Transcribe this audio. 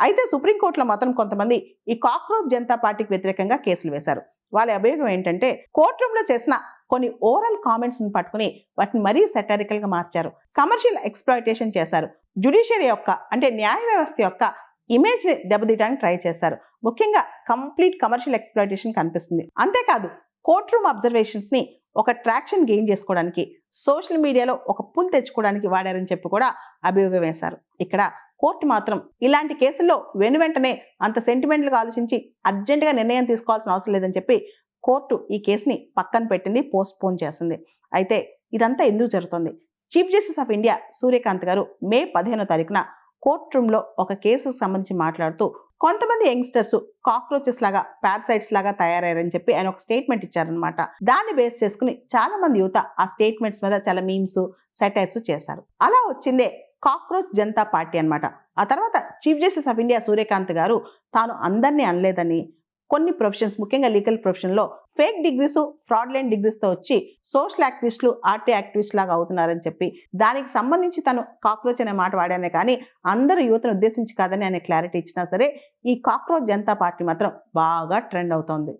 అయితే సుప్రీంకోర్టులో మాత్రం కొంతమంది ఈ కాక్రోచ్ జనతా పార్టీకి వ్యతిరేకంగా కేసులు వేశారు. వాళ్ళ అభియోగం ఏంటంటే కోర్టు రూమ్ లో చేసిన కొన్ని ఓరల్ కామెంట్స్ ని పట్టుకుని వాటిని మరీ సెటారికల్ గా మార్చారు, కమర్షియల్ ఎక్స్‌ప్లాయిటేషన్ చేశారు, జ్యుడిషియరీ యొక్క అంటే న్యాయ వ్యవస్థ యొక్క ఇమేజ్ ని దెబ్బతీయడానికి ట్రై చేశారు. ముఖ్యంగా కంప్లీట్ కమర్షియల్ ఎక్స్‌ప్లాయిటేషన్ కనిపిస్తుంది. అంతేకాదు కోర్ట్ రూమ్ అబ్జర్వేషన్స్ ని ఒక ట్రాక్షన్ గెయిన్ చేసుకోవడానికి, సోషల్ మీడియాలో ఒక పుల్ తెచ్చుకోవడానికి వాడారని చెప్పి కూడా అభియోగం వేశారు. ఇక్కడ కోర్టు మాత్రం ఇలాంటి కేసుల్లో వెంటనే అంత సెంటిమెంటల్గా ఆలోచించి అర్జెంటుగా నిర్ణయం తీసుకోవాల్సిన అవసరం లేదని చెప్పి కోర్టు ఈ కేసుని పక్కన పెట్టింది, పోస్ట్పోన్ చేసింది. అయితే ఇదంతా ఎందుకు జరుగుతుంది? Chief justice of India Suryakant గారు మే 15వ తారీఖున కోర్ట్ రూమ్ లో ఒక కేసుకు సంబంధించి మాట్లాడుతూ కొంతమంది యంగ్స్టర్స్ కాక్రోచెస్ లాగా, పారాసైట్స్ లాగా తయారయ్యారని చెప్పి ఆయన ఒక స్టేట్మెంట్ ఇచ్చారనమాట. దాన్ని బేస్ చేసుకుని చాలా మంది యువత ఆ స్టేట్మెంట్స్ మీద చాలా మీమ్స్, సెటైర్స్ చేశారు. అలా వచ్చిందే కాక్రోచ్ జనతా పార్టీ అన్నమాట. ఆ తర్వాత chief justice of India Suryakant గారు తాను అందరినీ అనలేదని, కొన్ని ప్రొఫెషన్స్ ముఖ్యంగా లీగల్ ప్రొఫెషన్లో ఫేక్ డిగ్రీస్, ఫ్రాడ్లెంట్ డిగ్రీస్తో వచ్చి సోషల్ యాక్టివిస్టులు, ఆర్టీ యాక్టివిస్ట్ లాగా అవుతున్నారని చెప్పి దానికి సంబంధించి తను కాక్రోచ్ అనే మాట వాడానే కానీ అందరూ యువతను ఉద్దేశించి కాదని ఆయన క్లారిటీ ఇచ్చినా సరే ఈ కాక్రోచ్ జనతా పార్టీ మాత్రం బాగా ట్రెండ్ అవుతోంది.